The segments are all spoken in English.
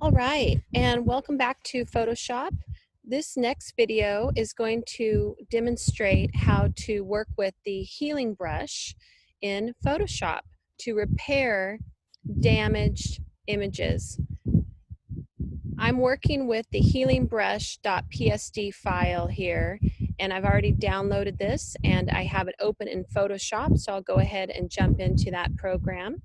All right, and welcome back to Photoshop. This next video is going to demonstrate how to work with the healing brush in Photoshop to repair damaged images. I'm working with the healingbrush.psd file here, and I've already downloaded this and I have it open in Photoshop, so I'll go ahead and jump into that program.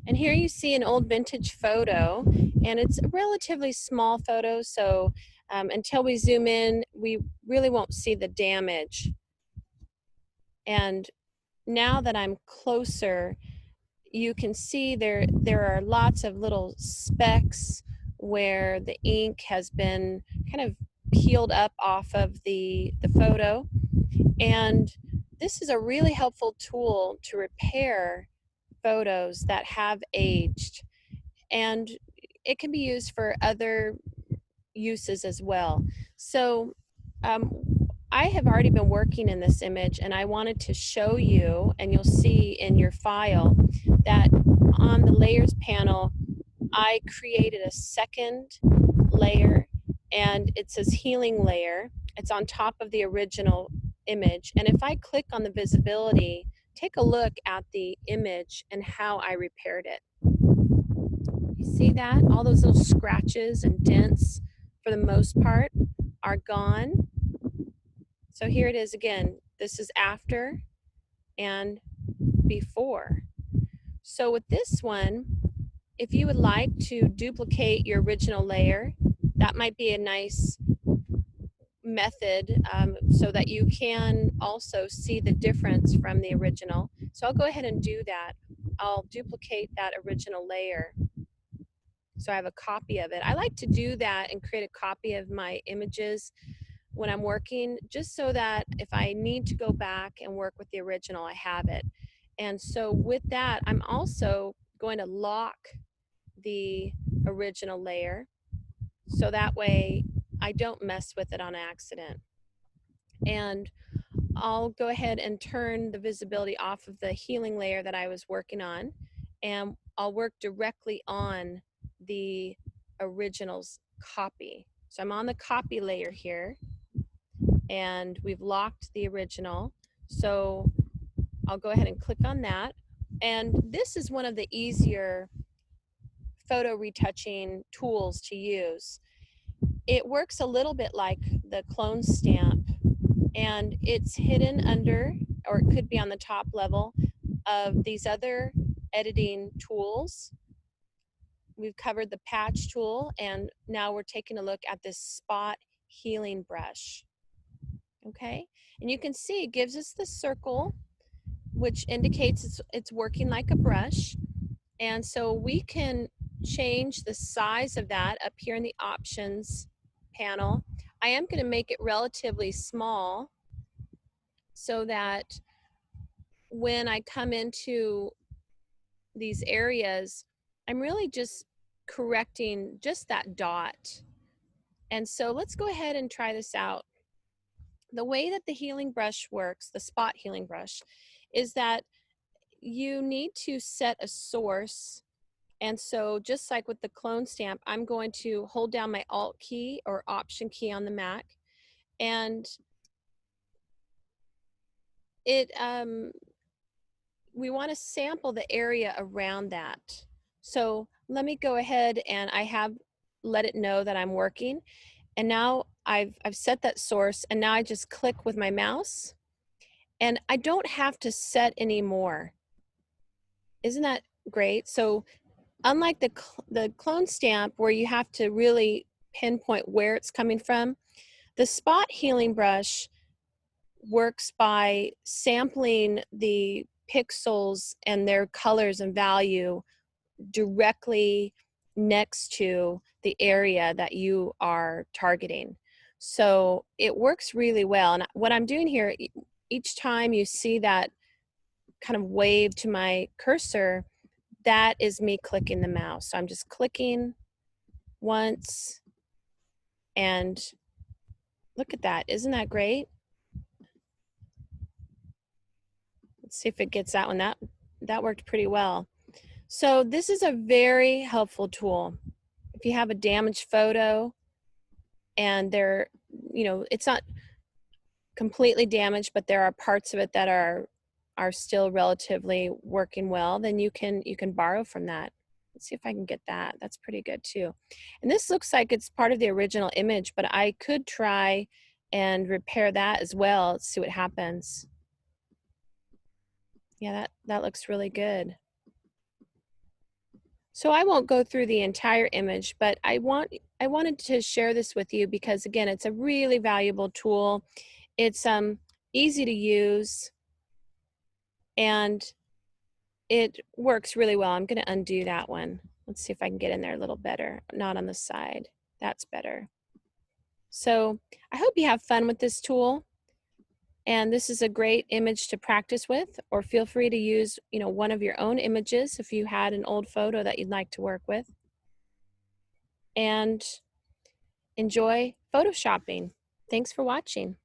And here you see an old vintage photo, and it's a relatively small photo, so until we zoom in, we really won't see the damage. And now that I'm closer, you can see there are lots of little specks where the ink has been kind of peeled up off of the photo. And this is a really helpful tool to repair photos that have aged, and it can be used for other uses as well. So I have already been working in this image, and I wanted to show you, and you'll see in your file that on the layers panel I created a second layer, and it says healing layer. It's on top of the original image, and if I click on the visibility, take a look at the image and how I repaired it. You see that? All those little scratches and dents, for the most part, are gone. So here it is again. This is after and before. So with this one, if you would like to duplicate your original layer, that might be a nice method so that you can also see the difference from the original. So I'll go ahead and do that. I'll duplicate that original layer, so I have a copy of it. I like to do that and create a copy of my images when I'm working, just so that if I need to go back and work with the original, I have it. And so with that, I'm also going to lock the original layer, so that way I don't mess with it on accident. And I'll go ahead and turn the visibility off of the healing layer that I was working on, and I'll work directly on the original's copy. So I'm on the copy layer here, and we've locked the original. So I'll go ahead and click on that. And this is one of the easier photo retouching tools to use. It works a little bit like the clone stamp, and it's hidden under, or it could be on the top level of these other editing tools. We've covered the patch tool, and now we're taking a look at this spot healing brush. Okay, and you can see it gives us the circle, which indicates it's working like a brush. And so we can change the size of that up here in the options panel. I am going to make it relatively small so that when I come into these areas, I'm really just correcting just that dot. And so let's go ahead and try this out. The way that the healing brush works, the spot healing brush, is that you need to set a source. And so just like with the clone stamp, I'm going to hold down my Alt key or Option key on the Mac, and we want to sample the area around that. So let me go ahead, and I have let it know that I'm working, and now I've set that source, and now I just click with my mouse, and I don't have to set any more. Isn't that great? So unlike the clone stamp, where you have to really pinpoint where it's coming from, the spot healing brush works by sampling the pixels and their colors and value directly next to the area that you are targeting. So it works really well. And what I'm doing here, each time you see that kind of wave to my cursor, that is me clicking the mouse. So I'm just clicking once, and look at that. Isn't that great? Let's see if it gets that one. That worked pretty well. So this is a very helpful tool. If you have a damaged photo and it's not completely damaged, but there are parts of it that are still relatively working well, then you can borrow from that. Let's see if I can get that. That's pretty good too. And this looks like it's part of the original image, but I could try and repair that as well. Let's see what happens. Yeah, that looks really good. So I won't go through the entire image, but I wanted to share this with you because, again, it's a really valuable tool. It's easy to use, and it works really well. I'm going to undo that one. Let's see if I can get in there a little better. Not on the side. That's better. So I hope you have fun with this tool. And this is a great image to practice with, or feel free to use, one of your own images if you had an old photo that you'd like to work with. And enjoy photoshopping. Thanks for watching.